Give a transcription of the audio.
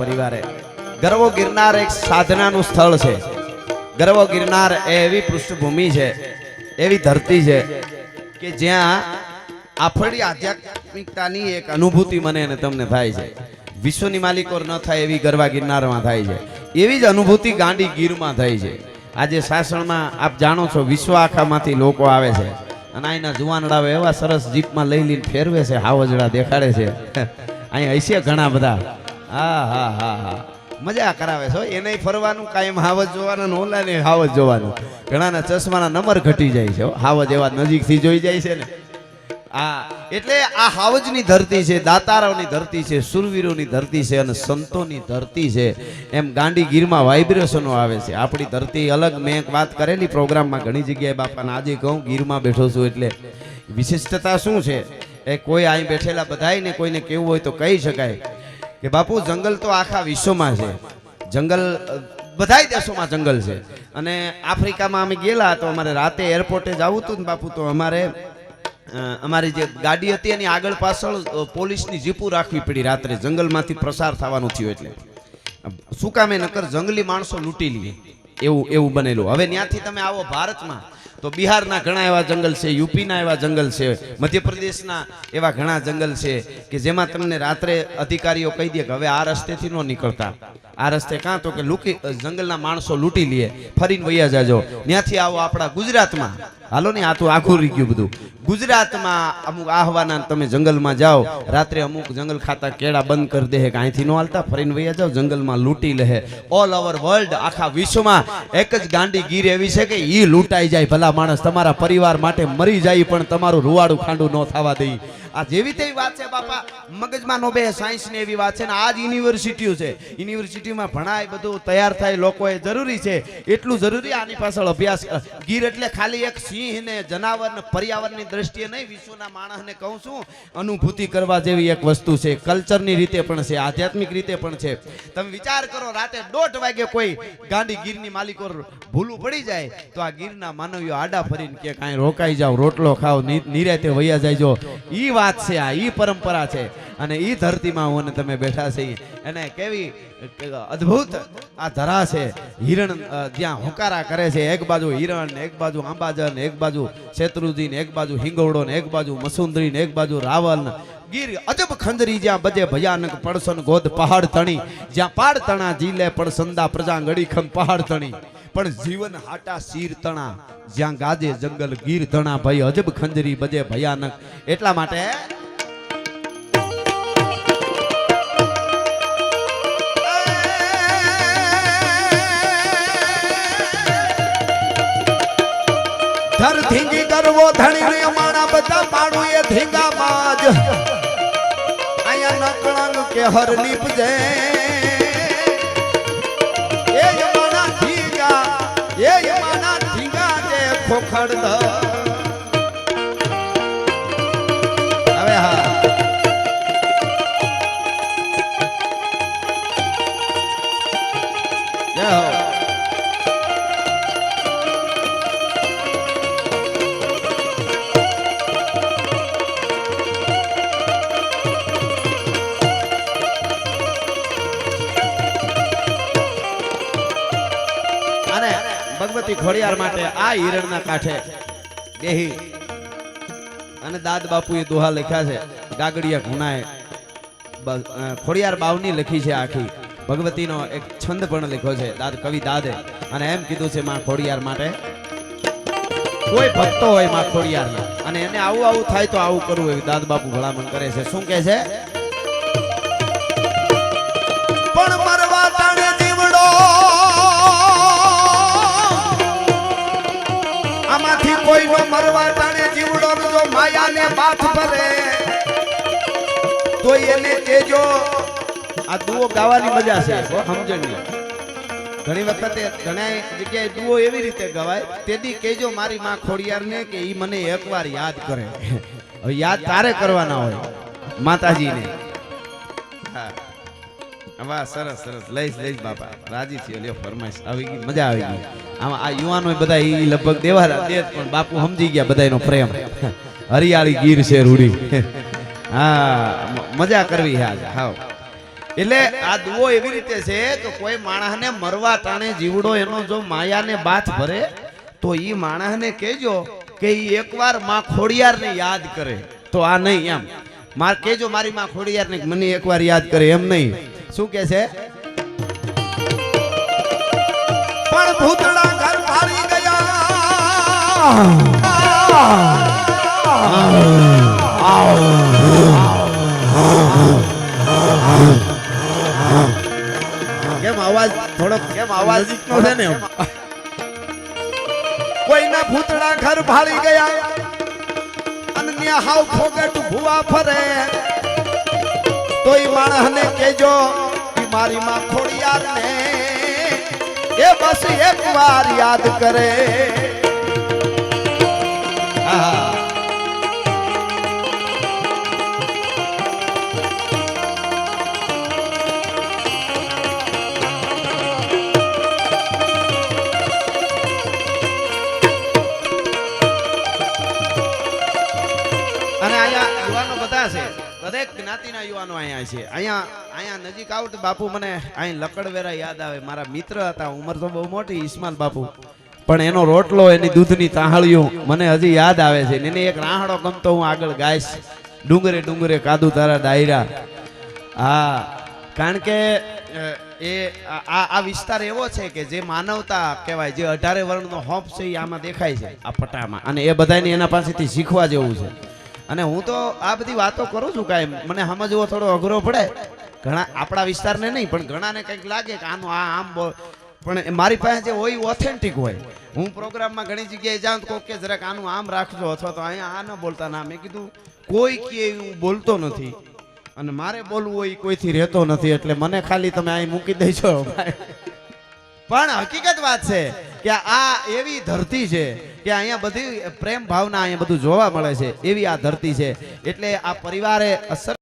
પરિવારે ગરવો ગિરનાર એક સાધનાનું સ્થળ છે। ગરવો ગિરનાર એવી પૃષ્ઠભૂમિ છે, એવી ધરતી છે કે જ્યાં આફળી આધ્યાત્મિકતાની એક અનુભૂતિ મને અને તમને થાય છે। વિશ્વની માલિકોર ન થાય એવી ગરવા ગિરનારમાં થાય છે, એવી જ અનુભૂતિ ગાંડી ગીરમાં થાય છે। આજે સાસણમાં આપ જાણો છો, વિશ્વ આખામાંથી લોકો આવે છે અને અહીંના જુવાનડાઓ એવા સરસ જીપમાં લઈ લઈને ફેરવે છે, હાવજડા દેખાડે છે। અહીં હશે ઘણા બધા, હા હા હા હા, મજા કરાવે છે। એને ફરવાનું કાયમ હાવજ જોવાનું, ઓલાને હાવજ જોવાનું। ઘણાના ચશ્માના નંબર ઘટી જાય છે, હાવજ એવા નજીકથી જોઈ જાય છે ને। હા, એટલે આ હાવજની ધરતી છે, દાતારોની ધરતી છે, સુરવીરોની ધરતી છે અને સંતોની ધરતી છે। એમ ગાંડી ગીરમાં વાઇબ્રેશનો આવે છે। આપણી ધરતી અલગ, મેં એક વાત કરેલી પ્રોગ્રામમાં ઘણી જગ્યાએ બાપાને, આજે કહું ગીરમાં બેઠો છું એટલે વિશિષ્ટતા શું છે એ કોઈ અહીં બેઠેલા બધાયને કોઈને કેવું હોય તો કહી શકાય કે બાપુ જંગલ તો આખા વિશ્વમાં છે, જંગલ બધાય દેશોમાં જંગલ છે। અને આફ્રિકામાં અમે ગયેલા તો અમારે રાતે એરપોર્ટે જવું હતું ને બાપુ, તો અમારી જે ગાડી હતી એની આગળ પાછળ પોલીસની જીપું રાખવી પડી રાત્રે, જંગલમાંથી પ્રસાર થવાનું થયું એટલે। શું કામે? નકર જંગલી માણસો લૂંટી લે, એવું બનેલું। હવે ત્યાંથી તમે આવો ભારતમાં તો બિહારના ઘણા એવા જંગલ છે, યુપીના એવા જંગલ છે, મધ્યપ્રદેશના એવા ઘણા જંગલ છે કે જેમાં તમને રાત્રે અધિકારીઓ કહી દે કે હવે આ રસ્તેથી ન નીકળતા, આ રસ્તે કાં તો કે જંગલના માણસો લૂંટી લે, ફરીને વૈયા જાજો। ત્યાંથી આવો આપણા ગુજરાતમાં, હાલો ને, આ તો આખું રહી ગયું બધું। ગુજરાતમાં અમુક આહવાના તમે જંગલમાં જાઓ, રાત્રે અમુક જંગલ ખાતા કેળા બંધ કરી દે કે અહીંથી ન હાલતા, ફરીને વૈયા જાઓ, જંગલમાં લૂંટી લે। ઓલ ઓવર વર્લ્ડ, આખા વિશ્વમાં એક જ ગાંડી ગીર એવી છે કે ઈ લૂંટાઈ જાય, ભલા માણસ તમારા પરિવાર માટે મરી જાય પણ તમારું રૂવાડું ખાંડું ન થવા દે। આ જેવી તેવી વાત છે બાપા, મગજમાં નો બે, સાયન્સ ની એવી વાત છે ને। આ જ યુનિવર્સિટીઓ છે, યુનિવર્સિટીમાં ભણાય, બધું તૈયાર થાય લોકો, એ જરૂરી છે, એટલું જરૂરી આની પાછળ અભ્યાસ। ગીર એટલે ખાલી એક સિંહ ને જનાવર ને પર્યાવરણની દ્રષ્ટિએ નહીં, વિશ્વના માણસને કહું છું, અનુભૂતિ કરવા જેવી એક વસ્તુ છે। કલ્ચરની રીતે પણ છે, આધ્યાત્મિક રીતે પણ છે। તમે વિચાર કરો, રાતે 1:30 વાગે કોઈ ગાંડી ગીરની માલિકો ભૂલું પડી જાય તો આ ગીરના માનવીઓ આડા ફરીને કે કાંઈ રોકાઈ જાવ, રોટલો ખાવ, નિરાતે વૈયા જાયજો। ઈ વાત છે, આ ઈ પરંપરા છે અને ઈ ધરતીમાં હું તમે બેઠા છે એને કેવી અદ્ભુત આ ધરા છે। હિરણ જ્યાં હોકારા કરે છે, એક બાજુ હિરણ ને એક બાજુ આંબાજર ને એક બાજુ શેત્રુજી ને એક બાજુ હિંગોડો ને એક બાજુ મસુંદરી ને એક બાજુ રાવલ। ગીર અજબ ખંજરી, જ્યાં બજે ભયાનક પડસન ગોદ પહાડ તણી, જ્યાં પાડ તણા જીલે પડસંદા પ્રજા ગડીખમ પહાડ તણી, પણ જીવન હાટા શીર તણા, જ્યાં ગાજે જંગલ ગીર તણા, ભાઈ અજબ ખંજરી બજે ભયાનક। એટલા માટે ધર ધીંગી કરવો ધણી ને અમાણા બધા પાડું એ ધીંગા માજ, આયા નકળંગ કે હર લીપજે એ અમાણા ધીંગા, એ અમાણા ધીંગા જે ખોખડ ધ। હવે હા, જય હો। ભગવતી ખોડિયાર માટે આ હિરણના કાંઠે બેહી અને દાદ બાપુએ દોહા લખ્યા છે, ગાગડિયા ઘુણાએ ખોડિયાર બાવની લખી છે આખી, ભગવતીનો એક છંદ પણ લખ્યો છે દાદ, કવિ દાદે, અને એમ કીધું છે માં ખોડિયાર માટે કોઈ ભક્તો હોય માં ખોડિયાર અને એને આવું આવું થાય તો આવું કરવું, એવી દાદ બાપુ ભલામણ કરે છે। શું કહે છે? પણ મરવા તાણે જીવડો આમાંથી કોઈનો મરવા તાણે જીવડો જો માયાને બાથ ભરે તો એને કેજો। આ દુઓ ગાવાની મજા છે, સમજણની। ઘણી વખતે ઘણા જગ્યાએ દુઓ એવી રીતે ગવાય, તેથી કેજો મારી માં ખોડિયારને કે ઈ મને એકવાર યાદ કરે। હવે યાદ તારે કરવાના હોય માતાજીને। હા, વાહ, સરસ સરસ, લઈશ બાપા, રાજી થયો, લ્યો ફરમાઈશ આવી ગઈ, મજા આવી ગઈ। આમાં આ યુવાનો બધા ઈ લગભગ દેવાના દે, પણ બાપુ સમજી ગયા બધાનો પ્રેમ। હરિયાળી ગીર છે રૂડી। હા, મજા કરવી. હા, એટલે આ દુઓ એવી રીતે છે કે કોઈ માણસને મરવા ટાણે જીવડો એનો જો માયાને બાથ ભરે તો ઈ માણસને કહેજો કે ઈ એકવાર માં ખોડિયારને યાદ કરે તો આ નહીં એમ માર કહેજો મારી માં ખોડિયારને મને એકવાર યાદ કરે એમ નહીં શું કે છે પણ ભૂતળા ઘર ભારી ગયા કેમ અવાજ થોડો કેમ અવાજ નો છે ને કોઈના ભૂતળા ઘર ભાળી ગયા અન્ય હાવ ફોગટ ભુવા ફરે તોય માણસને કેજો કે મારી માં ખોડિયાર ને એ બસ એકવાર યાદ કરે હા દરેક જ્ઞાતિના યુવાનો અહીંયા છે અહીંયા નજીક આવું તો બાપુ મને અહીં લકડવેરા યાદ આવે મારા મિત્ર હતા ઉંમર તો બહુ મોટી ઈસ્માલ બાપુ પણ એનો રોટલો એની દૂધની તાહળિયું મને હજી યાદ આવે છે એને એક રાહડો ગમતો હું આગળ ગાઈશ ડુંગરે ડુંગરે કાદુ તારા ડાયરા હા કારણ કે એ આ વિસ્તાર એવો છે કે જે માનવતા કહેવાય જે 18 વર્ણનો હોપ છે એ આમાં દેખાય છે આ પટામાં અને એ બધાને એના પાસેથી શીખવા જેવું છે અને હું તો આ બધી વાતો કરું છું કાંઈ મને સમજવો થોડો અઘરો પડે ઘણા આપણા વિસ્તારને નહીં પણ ઘણાને કંઈક લાગે કે આનું આ આમ બોલ પણ મારી પાસે જે હોય ઓથેન્ટિક હોય હું પ્રોગ્રામમાં ઘણી જગ્યાએ જાઉં તો કે જરાક આનું આમ રાખજો અથવા તો અહીંયા આ ન બોલતા ના મેં કીધું કોઈ કે હું બોલતો નથી અને મારે બોલવું હોય કોઈથી રહેતો નથી એટલે મને ખાલી તમે અહીં મૂકી દેજો પણ હકીકત વાત છે કે આ એવી ધરતી છે કે અહીંયા બધી પ્રેમ ભાવના અહીંયા બધું જોવા મળે છે એવી આ ધરતી છે એટલે આ પરિવારે અસર